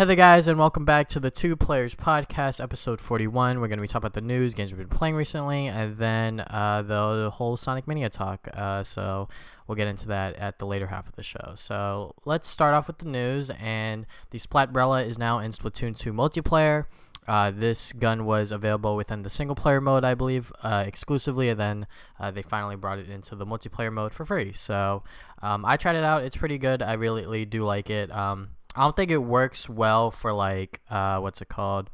Hey there guys, and welcome back to the Two Players Podcast, episode 41. We're going to be talking about the news, games we've been playing recently, and then the whole Sonic Mania talk. So we'll get into that at the later half of the show. So let's start off with the news, and the Splatbrella is now in Splatoon 2 multiplayer. This gun was available within the single player mode, I believe, exclusively, and then they finally brought it into the multiplayer mode for free. So I tried it out. It's pretty good. I really do like it. I don't think it works well for like what's it called,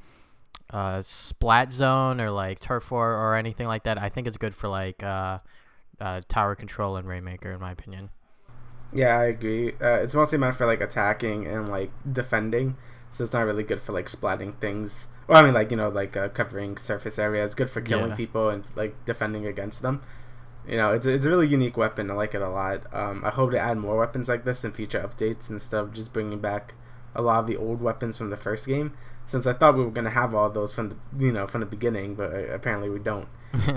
Splat Zone or like Turf War or anything like that. I think it's good for like Tower Control and Rainmaker, in my opinion. Yeah, I agree. It's mostly meant for like attacking and like defending, so it's not really good for like splatting things. Well, I mean, like, you know, like covering surface area. It's good for killing people and like defending against them. You know, it's a really unique weapon. I like it a lot. I hope to add more weapons like this in future updates instead of just bringing back a lot of the old weapons from the first game. Since I thought we were gonna have all those from the beginning, but apparently we don't.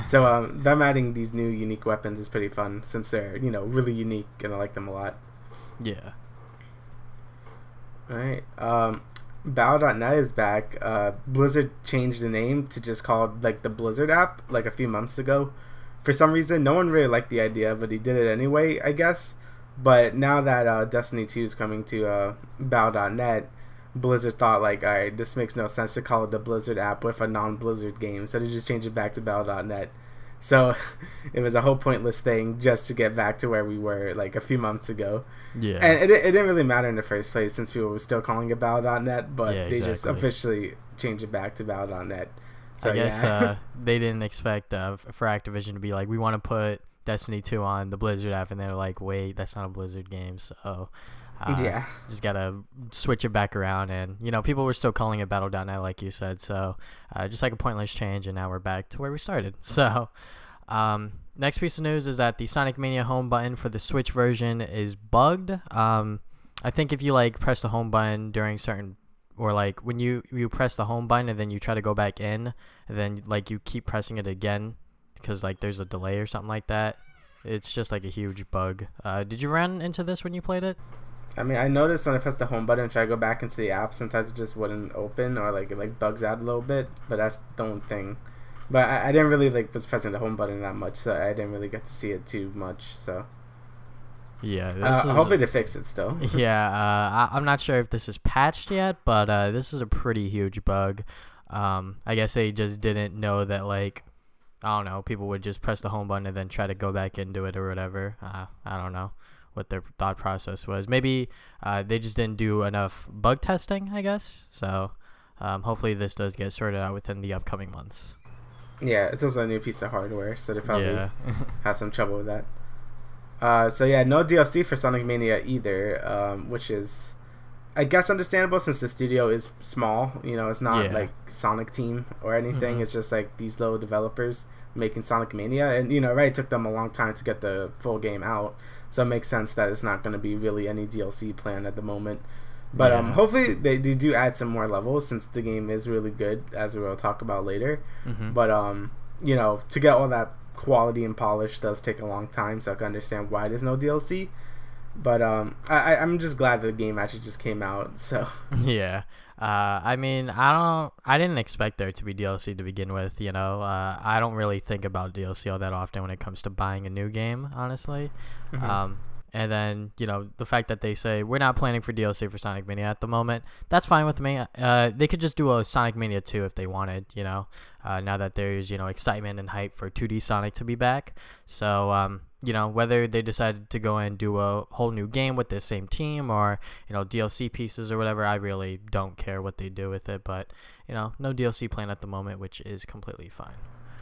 So them adding these new unique weapons is pretty fun since they're really unique and I like them a lot. Yeah. All right. Battle.net is back. Blizzard changed the name to just called like the Blizzard app like a few months ago. For some reason, no one really liked the idea, but he did it anyway, I guess. But now that Destiny 2 is coming to Battle.net, Blizzard thought, like, alright, this makes no sense to call it the Blizzard app with a non-Blizzard game, so they just changed it back to Battle.net. So it was a whole pointless thing just to get back to where we were, like, a few months ago. Yeah. And it didn't really matter in the first place since people were still calling it Battle.net, but they just officially changed it back to Battle.net. So, I guess they didn't expect for Activision to be like, we want to put Destiny 2 on the Blizzard app, and they're like, wait, that's not a Blizzard game, so just gotta switch it back around. And people were still calling it Battle.net, like you said, so just like a pointless change, and now we're back to where we started. So next piece of news is that the Sonic Mania home button for the Switch version is bugged. I think if you like press the home button during certain, or like when you press the home button and then you try to go back in, and then like you keep pressing it again because like there's a delay or something like that. It's just like a huge bug. Did you run into this when you played it? I mean, I noticed when I press the home button and try to go back into the app, sometimes it just wouldn't open, or like it like bugs out a little bit. But that's the only thing. But I didn't really like was pressing the home button that much, so I didn't really get to see it too much. So yeah, hopefully they fix it still. Yeah, I'm not sure if this is patched yet, but this is a pretty huge bug. I guess they just didn't know that, like, I don't know, people would just press the home button and then try to go back into it or whatever. I don't know what their thought process was. Maybe they just didn't do enough bug testing, I guess. So hopefully this does get sorted out within the upcoming months. Yeah, it's also a new piece of hardware, so they probably have some trouble with that. So yeah, no DLC for Sonic Mania either, which is, I guess, understandable since the studio is small. It's not like Sonic Team or anything. It's just like these little developers making Sonic Mania, and it already took them a long time to get the full game out, so it makes sense that it's not going to be really any DLC planned at the moment. But hopefully they do add some more levels since the game is really good, as we will talk about later. But to get all that quality and polish does take a long time, so I can understand why there's no DLC. But I'm just glad the game actually just came out. So yeah, I mean, I didn't expect there to be DLC to begin with. I don't really think about DLC all that often when it comes to buying a new game, honestly. And then, the fact that they say we're not planning for DLC for Sonic Mania at the moment, that's fine with me. They could just do a Sonic Mania 2 if they wanted, now that there's, excitement and hype for 2D Sonic to be back. So, whether they decided to go and do a whole new game with the same team or, DLC pieces or whatever, I really don't care what they do with it. But, no DLC plan at the moment, which is completely fine.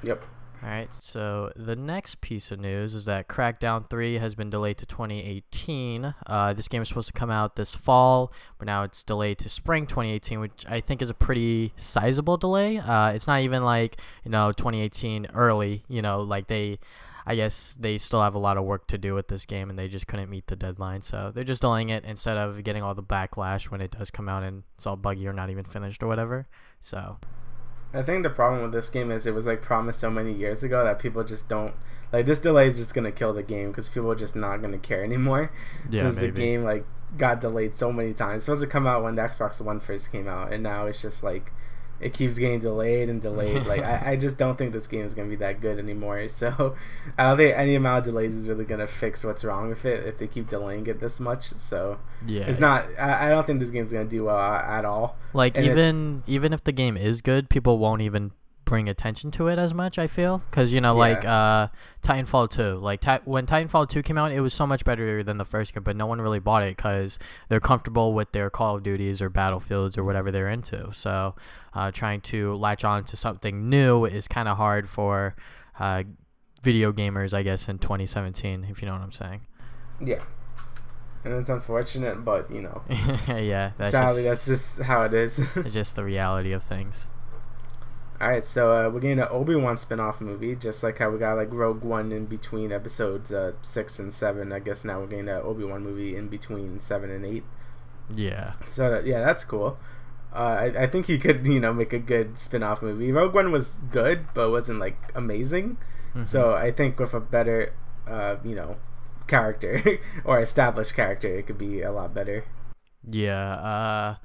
Yep. Alright, so the next piece of news is that Crackdown 3 has been delayed to 2018. This game is supposed to come out this fall, but now it's delayed to spring 2018, which I think is a pretty sizable delay. It's not even like, 2018 early, like I guess they still have a lot of work to do with this game, and they just couldn't meet the deadline. So they're just delaying it instead of getting all the backlash when it does come out and it's all buggy or not even finished or whatever. So I think the problem with this game is it was like promised so many years ago that people just don't like. This delay is just gonna kill the game because people are just not gonna care anymore. Yeah, since maybe. the game like got delayed so many times. It's supposed to come out when the Xbox One first came out, and now it's just like it keeps getting delayed and delayed. Like I just don't think this game is gonna be that good anymore. So I don't think any amount of delays is really gonna fix what's wrong with it if they keep delaying it this much. So Yeah, it's not. I don't think this game's gonna do well at all. like And even if the game is good, people won't even bring attention to it as much, I feel, because like Titanfall 2, like when Titanfall 2 came out, it was so much better than the first game, but no one really bought it because they're comfortable with their Call of Duties or Battlefields or whatever they're into. So trying to latch on to something new is kind of hard for video gamers, I guess, in 2017, if you know what I'm saying. Yeah, and it's unfortunate, but Yeah, sadly that's just how it is. It's just the reality of things. Alright, so we're getting an Obi-Wan spin-off movie, just like how we got like Rogue One in between episodes 6 and 7. I guess now we're getting an Obi-Wan movie in between 7 and 8. Yeah. So yeah, that's cool. I think he could make a good spin-off movie. Rogue One was good, but wasn't like amazing. Mm-hmm. So I think with a better character or established character, it could be a lot better. Yeah.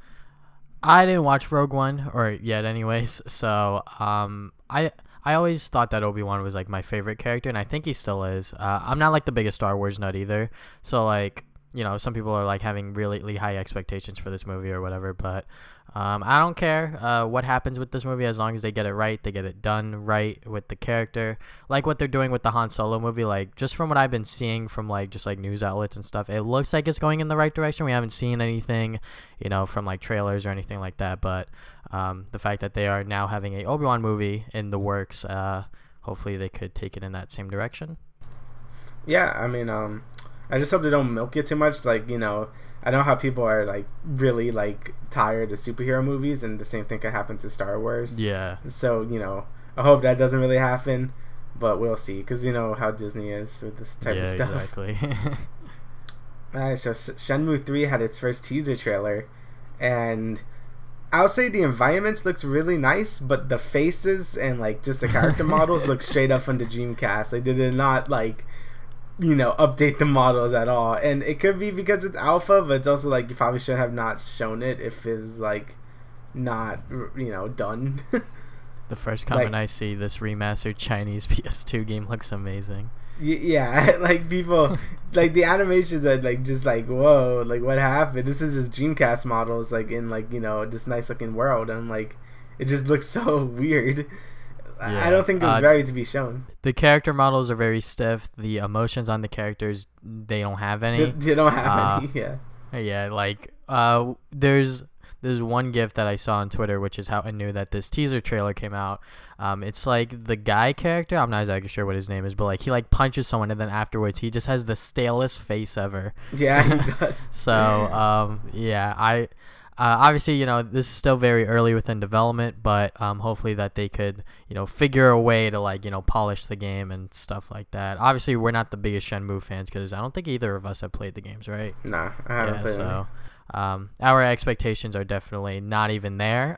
I didn't watch Rogue One yet anyways, so I always thought that Obi-Wan was like my favorite character, and I think he still is. I'm not like the biggest Star Wars nut either, so like some people are like having really high expectations for this movie or whatever, but I don't care what happens with this movie as long as they get it right, they get it done right with the character, like what they're doing with the Han Solo movie. Like just from what I've been seeing from like just like news outlets and stuff, it looks like it's going in the right direction. We haven't seen anything from like trailers or anything like that, but the fact that they are now having a Obi-Wan movie in the works, hopefully they could take it in that same direction. Yeah, I mean I just hope they don't milk it too much. Like I know how people are like really like tired of superhero movies, and the same thing could happen to Star Wars. Yeah. So I hope that doesn't really happen, but we'll see, because how Disney is with this type of stuff. Exactly. Alright, so Shenmue 3 had its first teaser trailer, and I'll say the environments looked really nice, but the faces and like just the character models look straight up from the Dreamcast. Like they did not like update the models at all, and it could be because it's alpha, but it's also like you probably should have not shown it if it was like not done. The first comment I see, this remastered Chinese PS2 game looks amazing. Yeah, like people like the animations are like just like, whoa, like what happened? This is just Dreamcast models like in like this nice looking world, and like it just looks so weird. Yeah. I don't think it was ready to be shown. The character models are very stiff. The emotions on the characters, they don't have any. They don't have any. Yeah. Yeah, like there's one GIF that I saw on Twitter, which is how I knew that this teaser trailer came out. It's like the guy character. I'm not exactly sure what his name is, but like he like punches someone, and then afterwards he just has the stalest face ever. Yeah, he does. So yeah, obviously, this is still very early within development, but hopefully that they could, figure a way to like, polish the game and stuff like that. Obviously, we're not the biggest Shenmue fans because I don't think either of us have played the games, right? Nah, I haven't played them. Our expectations are definitely not even there.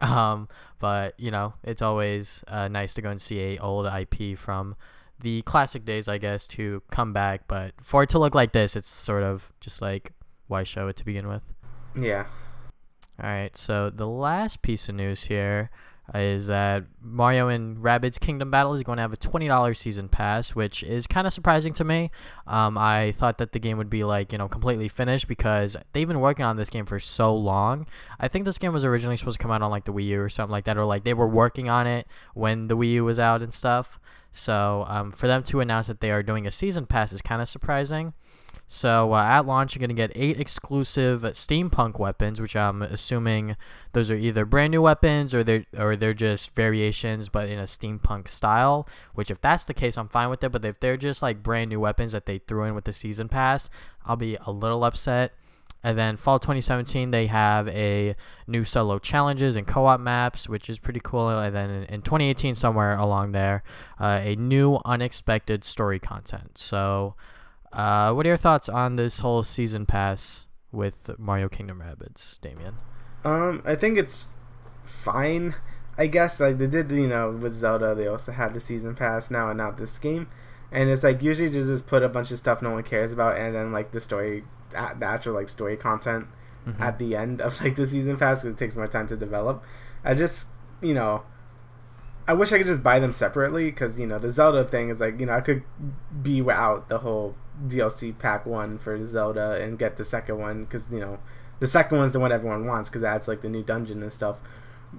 But it's always nice to go and see a old IP from the classic days, I guess, to come back. But for it to look like this, it's sort of just like, why show it to begin with? Yeah. Alright, so the last piece of news here is that Mario and Rabbids Kingdom Battle is going to have a $20 season pass, which is kind of surprising to me. I thought that the game would be like, completely finished because they've been working on this game for so long. I think this game was originally supposed to come out on like the Wii U or something like that, or like they were working on it when the Wii U was out and stuff. So for them to announce that they are doing a season pass is kind of surprising. So at launch, you're going to get 8 exclusive steampunk weapons, which I'm assuming those are either brand new weapons or they're just variations, but in a steampunk style, which if that's the case, I'm fine with it. But if they're just like brand new weapons that they threw in with the season pass, I'll be a little upset. And then fall 2017, they have a new solo challenges and co-op maps, which is pretty cool. And then in 2018, somewhere along there, a new unexpected story content. So what are your thoughts on this whole season pass with Mario Kingdom Rabbids, Damian? I think it's fine. I guess like they did, with Zelda, they also had the season pass now and not this game, and it's like usually just put a bunch of stuff no one cares about, and then like the actual like story content at the end of like the season pass because it takes more time to develop. I just I wish I could just buy them separately because the Zelda thing is like I could be without the whole DLC pack 1 for Zelda and get the second one because the second one's the one everyone wants because it adds like the new dungeon and stuff.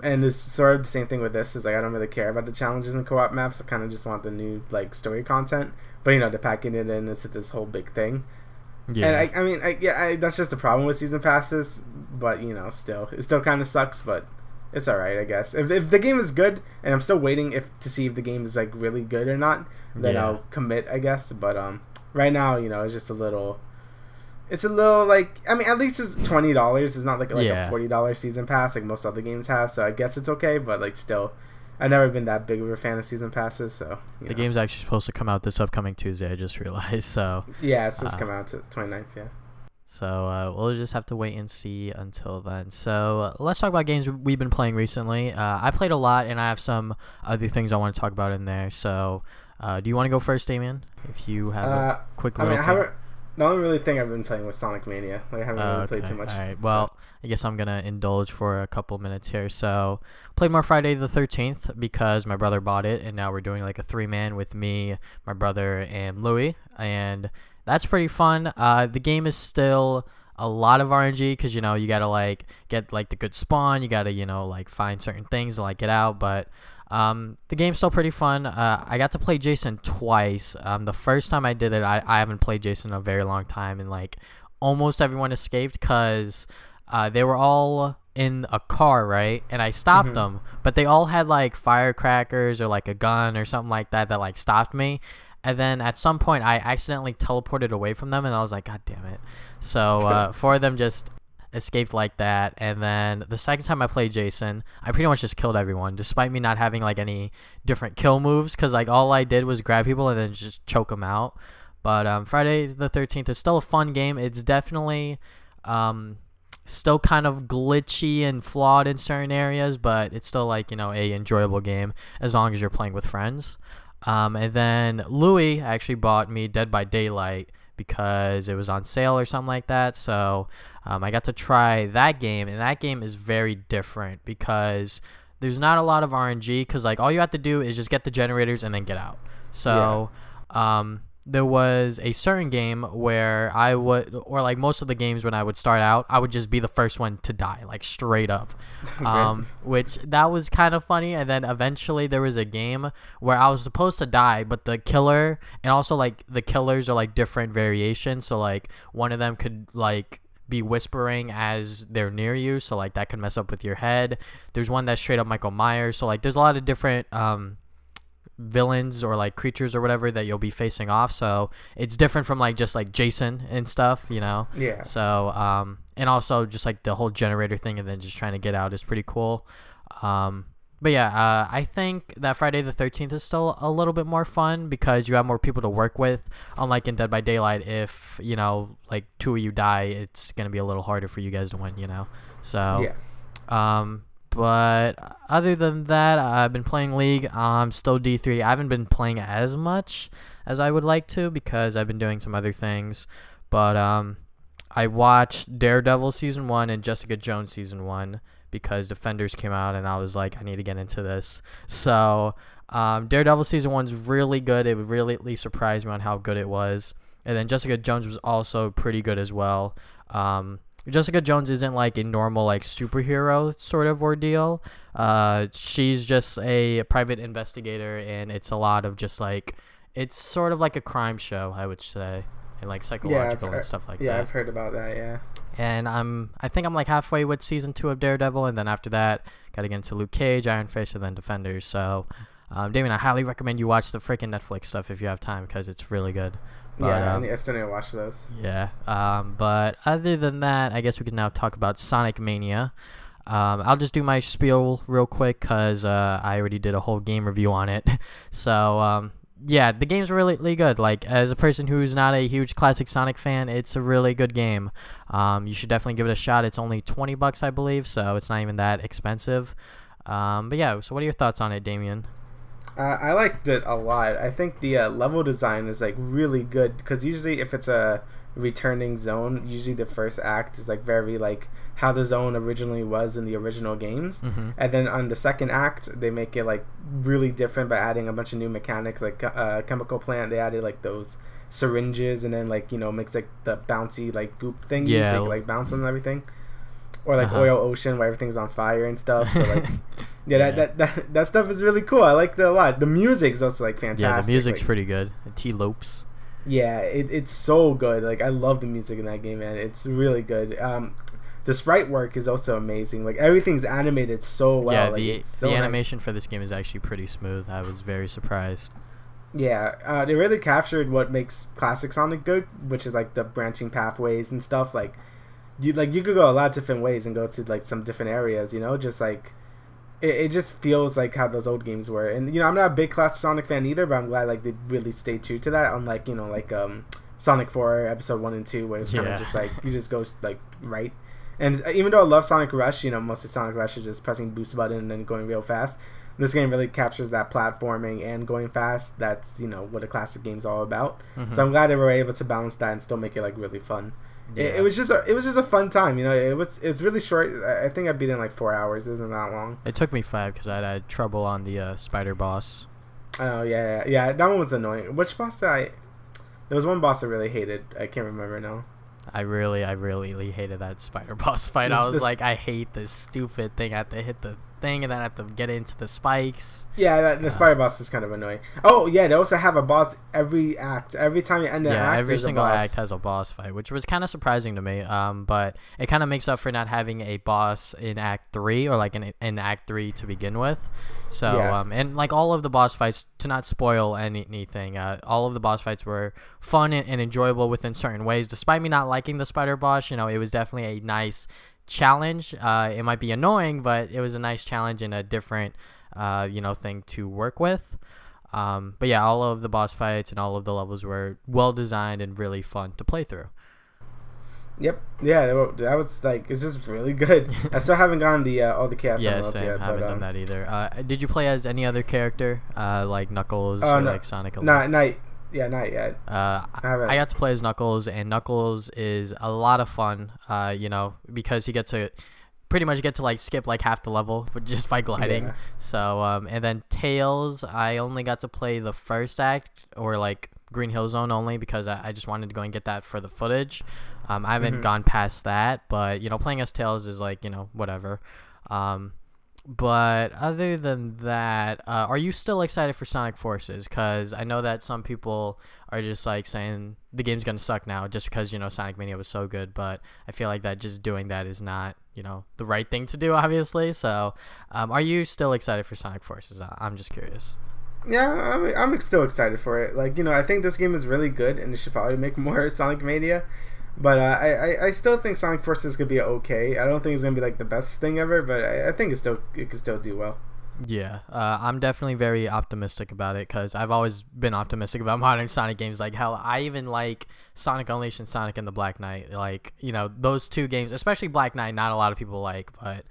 And it's sort of the same thing with this. Is like I don't really care about the challenges and co-op maps. I kind of just want the new like story content. But they're packing it in into this whole big thing. Yeah. And I mean, that's just the problem with season passes. But still, it still kind of sucks. But it's alright, I guess. If the game is good, and I'm still waiting to see if the game is like really good or not, then I'll commit, I guess. But right now, it's just a little. It's a little like I mean, at least it's $20. It's not like a $40 season pass like most other games have. So I guess it's okay. But like still, I've never been that big of a fan of season passes. So the game's actually supposed to come out this upcoming Tuesday. I just realized. So yeah, it's supposed to come out to 29th. Yeah. So we'll just have to wait and see until then. So let's talk about games we've been playing recently. I played a lot, and I have some other things I want to talk about in there. So do you want to go first, Damian? If you have a quick little the only really thing I've been playing was Sonic Mania. Like, I haven't really played too much. All right. Well, I guess I'm going to indulge for a couple minutes here. So, played more Friday the 13th because my brother bought it, and now we're doing like a 3-man with me, my brother, and Louie. And that's pretty fun. The game is still a lot of RNG because, you got to like get like the good spawn. You got to, like find certain things to like get out. But the game's still pretty fun. I got to play Jason twice. The first time I did it, I haven't played Jason in a very long time, and like almost everyone escaped because they were all in a car, right? And I stopped them, but they all had like firecrackers or like a gun or something like that like stopped me. And then at some point I accidentally teleported away from them, and I was like, God damn it. So 4 of them just escaped like that. And then the second time I played Jason, I pretty much just killed everyone despite me not having like any different kill moves because like all I did was grab people and then just choke them out. But Friday the 13th is still a fun game. It's definitely still kind of glitchy and flawed in certain areas, but it's still like a enjoyable game as long as you're playing with friends. And then Louis actually bought me Dead by Daylight because it was on sale or something like that. So I got to try that game, and that game is very different because there's not a lot of RNG because like all you have to do is just get the generators and then get out. So there was a certain game where I would, or like most of the games when I would start out, I would just be the first one to die, like straight up, which that was kind of funny. And then eventually there was a game where I was supposed to die, but the killer, and also like the killers are like different variations. So like one of them could like be whispering as they're near you, so like that can mess up with your head. There's one that's straight up Michael Myers. So like there's a lot of different villains or like creatures or whatever that you'll be facing off, so it's different from like just like Jason and stuff, Yeah. So and also just like the whole generator thing and then just trying to get out is pretty cool. But yeah, I think that Friday the 13th is still a little bit more fun because you have more people to work with, unlike in Dead by Daylight. If like 2 of you die, it's gonna be a little harder for you guys to win, so yeah. But other than that, I've been playing League. I'm still D3. I haven't been playing as much as I would like to because I've been doing some other things. But I watched Daredevil Season 1 and Jessica Jones Season 1 because Defenders came out, and I was like, I need to get into this. So Daredevil Season 1's really good. It really surprised me on how good it was. And then Jessica Jones was also pretty good as well. Jessica Jones isn't like a normal like superhero sort of ordeal. She's just a private investigator, and it's a lot of just like, it's sort of like a crime show, I would say, and like psychological and stuff like that. Yeah, I've heard about that. Yeah. And I think I'm like halfway with Season 2 of Daredevil, and then after that, gotta get into Luke Cage, Iron Fist, and then Defenders. So, Damian, I highly recommend you watch the freaking Netflix stuff if you have time because it's really good. But, yeah, I still need to watch those. Yeah. But other than that, I guess we can now talk about Sonic Mania. I'll just do my spiel real quick because I already did a whole game review on it. So, yeah, the game's really good. Like, as a person who's not a huge classic Sonic fan, it's a really good game. You should definitely give it a shot. It's only $20, I believe, so it's not even that expensive. But yeah, so what are your thoughts on it, Damian? I liked it a lot. I think the level design is like really good because usually if it's a returning zone, usually the first act is like very like how the zone originally was in the original games, and then on the second act they make it like really different by adding a bunch of new mechanics like chemical plant. They added like those syringes and then like makes like the bouncy like goop thing, so you can like bounce on everything, or like oil ocean where everything's on fire and stuff. So like that stuff is really cool. I liked it a lot. The music's also like fantastic. Yeah, the music's like, pretty good. T-Lopes. Yeah, it's so good. Like I love the music in that game, man. It's really good. The sprite work is also amazing. Like everything's animated so well. Yeah, like, the animation for this game is actually pretty smooth. I was very surprised. Yeah, they really captured what makes classic Sonic good, which is like the branching pathways and stuff. Like you could go a lot of different ways and go to like some different areas. Just like it just feels like how those old games were. And I'm not a big classic Sonic fan either, but I'm glad like they really stayed true to that. Unlike Sonic 4 Episode 1 and 2, where it's kind of just like you just go like right. And even though I love Sonic Rush, most of Sonic Rush is just pressing boost button and then going real fast. This game really captures that platforming and going fast. That's what a classic game's all about. So I'm glad they were able to balance that and still make it like really fun. Yeah. It was just a fun time. It's really short. I think I beat it in like 4 hours. It isn't that long. It took me 5 because I had trouble on the spider boss. Oh yeah. That one was annoying. Which boss did I? There was one boss I really hated. I can't remember now. I really hated that spider boss fight. I was like, I hate this stupid thing. I have to hit the thing and then I have to get into the spikes. Yeah, the spider boss is kind of annoying. Oh yeah, they also have a boss every act. Every time you end an act, every single act has a boss fight, which was kind of surprising to me. But it kind of makes up for not having a boss in Act 3 or like in Act 3 to begin with. So and like all of the boss fights, to not spoil anything, all of the boss fights were fun and enjoyable within certain ways. Despite me not liking the spider boss, it was definitely a nice challenge. It might be annoying, but it was a nice challenge and a different thing to work with. But yeah, all of the boss fights and all of the levels were well designed and really fun to play through. Yep. Yeah, that was like, it's just really good. I still haven't gotten the all the chaos emeralds yet. Yeah, haven't done that either. Did you play as any other character, like Knuckles or like Sonic? Not yet. I got to play as Knuckles, and Knuckles is a lot of fun. Because you get to pretty much like skip like half the level just by gliding. Yeah. So and then Tails, I only got to play the first act or like Green Hill Zone only because I just wanted to go and get that for the footage. I haven't gone past that, but playing as Tails is like whatever. But other than that, are you still excited for Sonic Forces? Because I know that some people are just like saying the game's gonna suck now just because Sonic Mania was so good, but I feel like that just doing that is not the right thing to do, obviously. So are you still excited for Sonic Forces? I'm just curious. Yeah, I'm still excited for it. Like I think this game is really good, and they should probably make more Sonic Mania. But I still think Sonic Forces could be okay. I don't think it's gonna be like the best thing ever, but I think it could still do well. Yeah, I'm definitely very optimistic about it because I've always been optimistic about modern Sonic games. Like hell, I even like Sonic Unleashed and Sonic and the Black Knight. Like those two games, especially Black Knight, not a lot of people like, but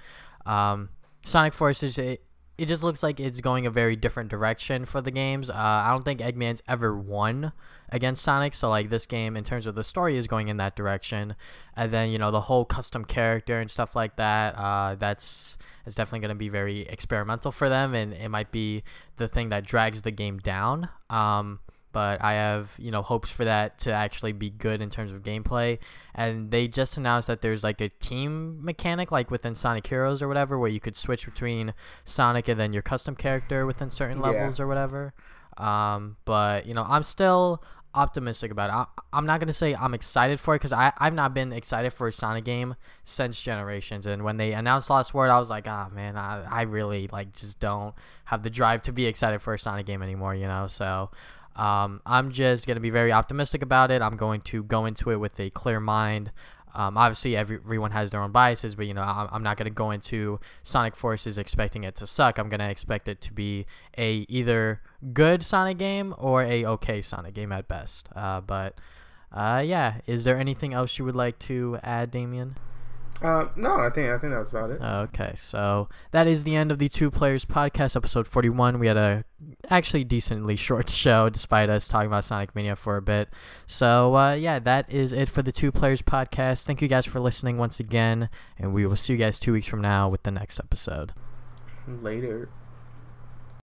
Sonic Forces, it just looks like it's going a very different direction for the games. I don't think Eggman's ever won against Sonic, so like this game in terms of the story is going in that direction. And then the whole custom character and stuff like that, it's definitely going to be very experimental for them, and it might be the thing that drags the game down. But I have hopes for that to actually be good in terms of gameplay. And they just announced that there's like a team mechanic like within Sonic Heroes or whatever, where you could switch between Sonic and then your custom character within certain levels or whatever. But I'm still optimistic about it. I'm not gonna say I'm excited for it because I've not been excited for a Sonic game since Generations. And when they announced Lost World, I was like, man, I really like just don't have the drive to be excited for a Sonic game anymore. So I'm just going to be very optimistic about it. I'm going to go into it with a clear mind. Obviously, everyone has their own biases, but I'm not going to go into Sonic Forces expecting it to suck. I'm going to expect it to be a either good Sonic game or a okay Sonic game at best. But yeah, is there anything else you would like to add, Damian? No, I think that's about it. Okay, so that is the end of the Two Players Podcast, episode 41. We had a actually decently short show, despite us talking about Sonic Mania for a bit. So, yeah, that is it for the Two Players Podcast. Thank you guys for listening once again, and we will see you guys 2 weeks from now with the next episode. Later.